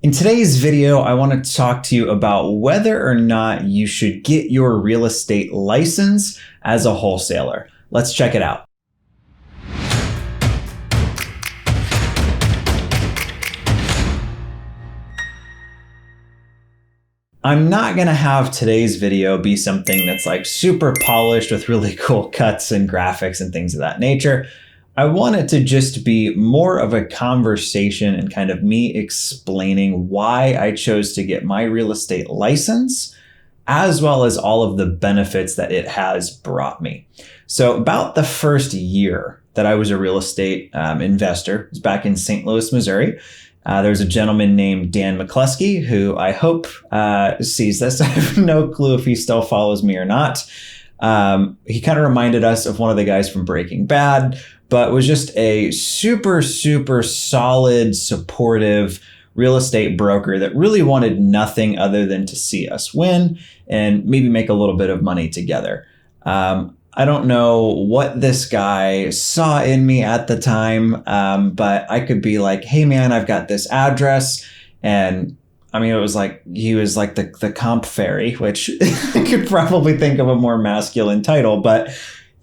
In today's video, I want to talk to you about whether or not you should get your real estate license as a wholesaler. Let's check it out. I'm not going to have today's video be something that's like super polished with really cool cuts and graphics and things of that nature. I want it to just be more of a conversation and kind of me explaining why I chose to get my real estate license, as well as all of the benefits that it has brought me. So about the first year that I was a real estate investor, it was back in St. Louis, Missouri. There's a gentleman named Dan McCluskey who I hope sees this. I have no clue if he still follows me or not. He kind of reminded us of one of the guys from Breaking Bad, but was just a super, super solid, supportive real estate broker that really wanted nothing other than to see us win and maybe make a little bit of money together. I don't know what this guy saw in me at the time, but I could be like, hey man, I've got this address. And I mean, it was like, he was like the comp fairy, which I could probably think of a more masculine title, but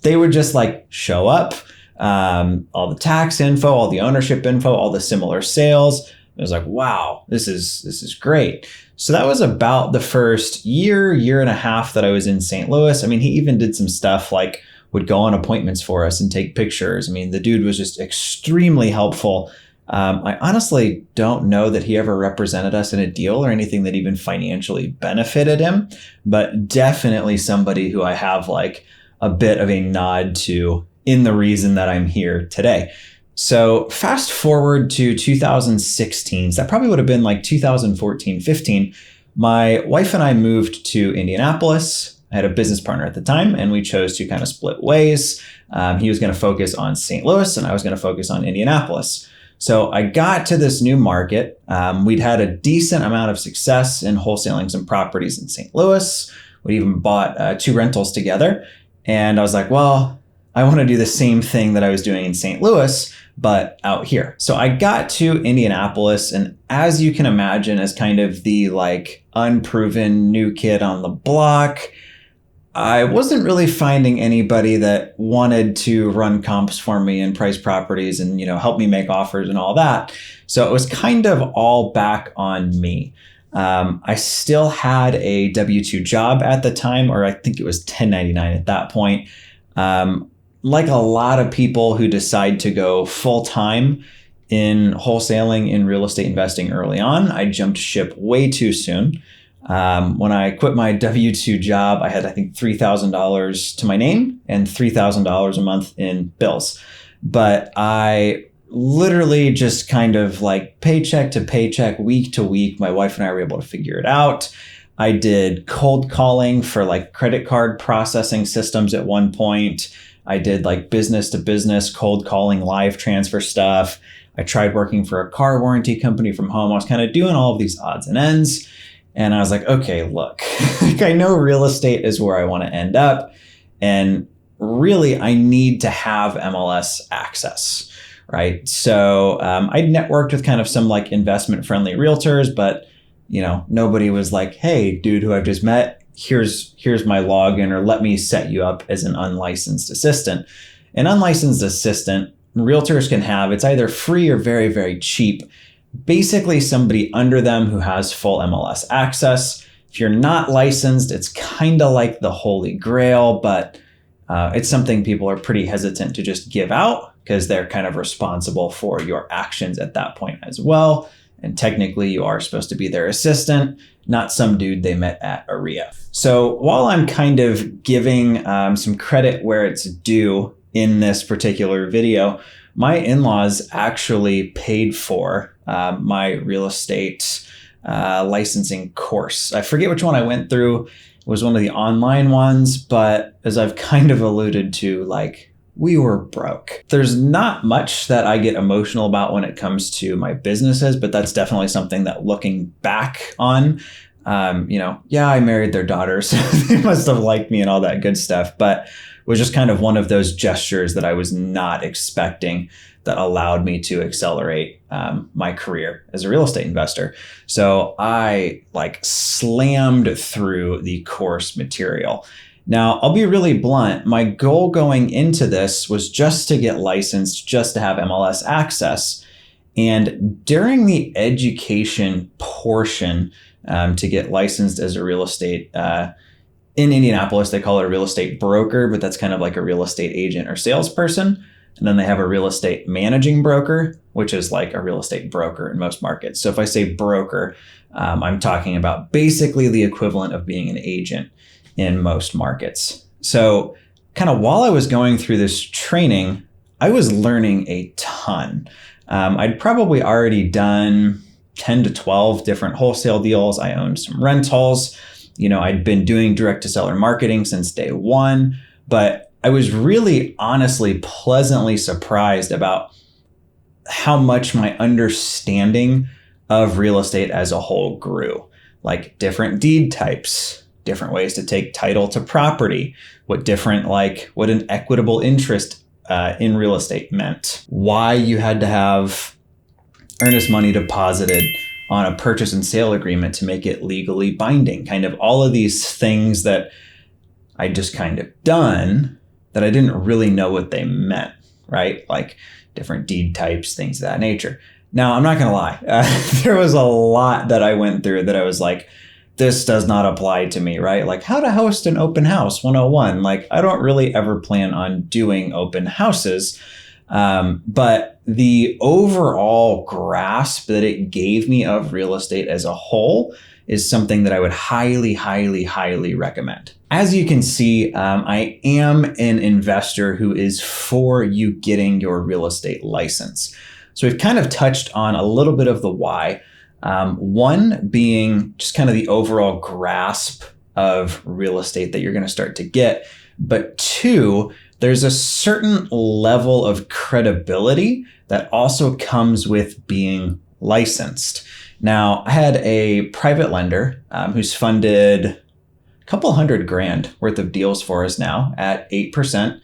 they would just like show up, all the tax info, all the ownership info, all the similar sales. It was like, wow, this is great. So that was about the first year and a half that I was in St. Louis. I mean, he even did some stuff like would go on appointments for us and take pictures. I mean, the dude was just extremely helpful. I honestly don't know that he ever represented us in a deal or anything that even financially benefited him, but definitely somebody who I have like a bit of a nod to in the reason that I'm here today. So fast forward to 2016, so that probably would have been like 2014, 15. My wife and I moved to Indianapolis. I had a business partner at the time, and we chose to kind of split ways. He was going to focus on St. Louis, and I was going to focus on Indianapolis. So I got to this new market. We'd had a decent amount of success in wholesaling some properties in St. Louis. We even bought 2 rentals together. And I was like, well, I want to do the same thing that I was doing in St. Louis, but out here. So I got to Indianapolis, and as you can imagine, as kind of the like unproven new kid on the block, I wasn't really finding anybody that wanted to run comps for me and price properties and, you know, help me make offers and all that. So it was kind of all back on me. I still had a W-2 job at the time, or I think it was 1099 at that point. Like a lot of people who decide to go full time in wholesaling in real estate investing early on, I jumped ship way too soon. When I quit my W-2 job, I had, I think, $3,000 to my name and $3,000 a month in bills. But I literally just kind of like paycheck to paycheck, week to week, my wife and I were able to figure it out. I did cold calling for like credit card processing systems at one point. I did like business to business cold calling, live transfer stuff. I tried working for a car warranty company from home. I was kind of doing all of these odds and ends. And I was like, okay, look, I know real estate is where I want to end up. And really, I need to have MLS access, right? So I networked with kind of some like investment friendly realtors, but you know, nobody was like, hey, dude, who I've just met, here's my login, or let me set you up as an unlicensed assistant. An unlicensed assistant, realtors can have, it's either free or very, very cheap. Basically somebody under them who has full MLS access. If you're not licensed, it's kind of like the holy grail, but it's something people are pretty hesitant to just give out because they're kind of responsible for your actions at that point as well. And technically you are supposed to be their assistant, not some dude they met at a RIA. So while I'm kind of giving some credit where it's due in this particular video, my in-laws actually paid for my real estate licensing course. I forget which one I went through. It was one of the online ones, but as I've kind of alluded to, like, we were broke. There's not much that I get emotional about when it comes to my businesses, but that's definitely something that looking back on, yeah, I married their daughter, so they must have liked me and all that good stuff, but it was just kind of one of those gestures that I was not expecting that allowed me to accelerate my career as a real estate investor. So I slammed through the course material. Now, I'll be really blunt. My goal going into this was just to get licensed, just to have MLS access. And during the education portion to get licensed as a real estate, in Indianapolis, they call it a real estate broker, but that's kind of like a real estate agent or salesperson. And then they have a real estate managing broker, which is like a real estate broker in most markets. So if I say broker, I'm talking about basically the equivalent of being an agent in most markets. So kind of while I was going through this training, I was learning a ton. I'd probably already done 10 to 12 different wholesale deals. I owned some rentals. I'd been doing direct to seller marketing since day one, but I was really honestly pleasantly surprised about how much my understanding of real estate as a whole grew. Like different deed types, different ways to take title to property, what an equitable interest in real estate meant, why you had to have earnest money deposited on a purchase and sale agreement to make it legally binding, kind of all of these things that I just kind of done that I didn't really know what they meant, right? Like different deed types, things of that nature. Now, I'm not going to lie. There was a lot that I went through that I was like, this does not apply to me, right? Like how to host an open house 101. Like I don't really ever plan on doing open houses. But the overall grasp that it gave me of real estate as a whole is something that I would highly, highly, highly recommend. As you can see, I am an investor who is for you getting your real estate license. So we've kind of touched on a little bit of the why. One being just kind of the overall grasp of real estate that you're going to start to get. But two, there's a certain level of credibility that also comes with being licensed. Now, I had a private lender who's funded a couple $100,000 worth of deals for us now at 8%,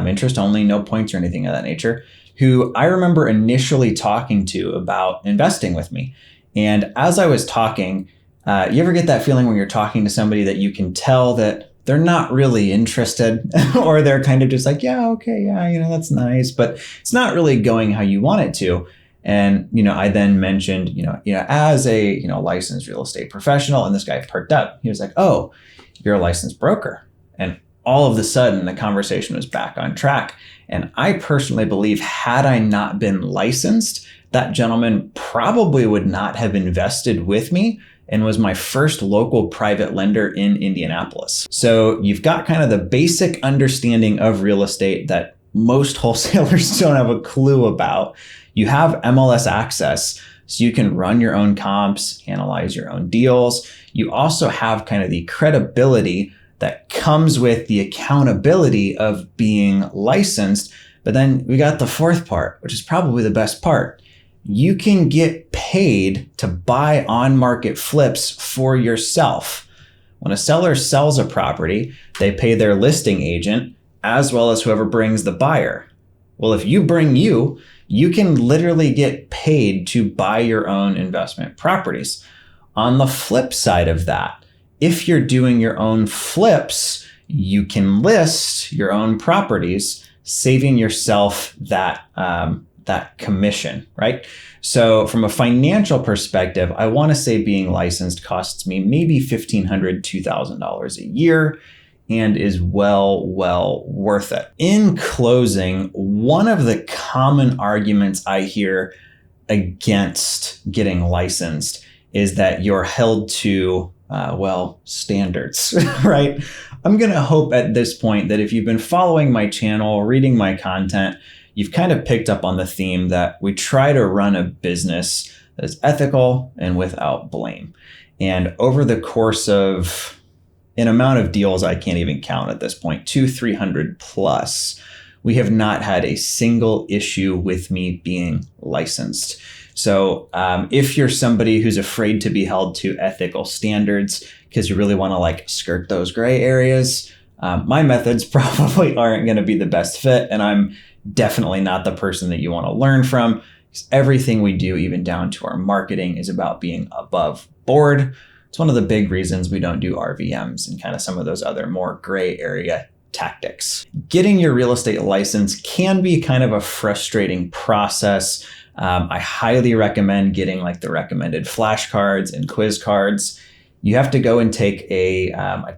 interest only, no points or anything of that nature, who I remember initially talking to about investing with me. And as I was talking, you ever get that feeling when you're talking to somebody that you can tell that they're not really interested or they're kind of just like, yeah, okay, yeah, that's nice, but it's not really going how you want it to. And, I then mentioned, as a, licensed real estate professional, and this guy perked up. He was like, oh, you're a licensed broker. And all of a sudden the conversation was back on track. And I personally believe had I not been licensed, that gentleman probably would not have invested with me and was my first local private lender in Indianapolis. So you've got kind of the basic understanding of real estate that most wholesalers don't have a clue about. You have MLS access, so you can run your own comps, analyze your own deals. You also have kind of the credibility that comes with the accountability of being licensed. But then we got the fourth part, which is probably the best part. You can get paid to buy on-market flips for yourself. When a seller sells a property, they pay their listing agent as well as whoever brings the buyer. Well, if you bring you can literally get paid to buy your own investment properties. On the flip side of that, if you're doing your own flips, you can list your own properties, saving yourself that commission, right? So from a financial perspective, I want to say being licensed costs me maybe $1,500, $2,000 a year and is well worth it. In closing, one of the common arguments I hear against getting licensed is that you're held to, standards, right? I'm going to hope at this point that if you've been following my channel, reading my content, you've kind of picked up on the theme that we try to run a business that's ethical and without blame. And over the course of an amount of deals I can't even count at this point, 200-300 plus, we have not had a single issue with me being licensed. So if you're somebody who's afraid to be held to ethical standards because you really want to skirt those gray areas, my methods probably aren't going to be the best fit. And I'm definitely not the person that you want to learn from. Because everything we do, even down to our marketing, is about being above board. It's one of the big reasons we don't do RVMs and kind of some of those other more gray area tactics. Getting your real estate license can be kind of a frustrating process. I highly recommend getting like the recommended flashcards and quiz cards. You have to go and take a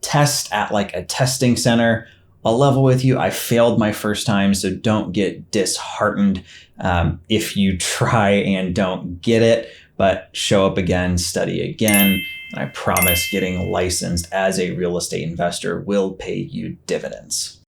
test at like a testing center. I'll level with you, I failed my first time, so don't get disheartened if you try and don't get it, but show up again, study again, and I promise getting licensed as a real estate investor will pay you dividends.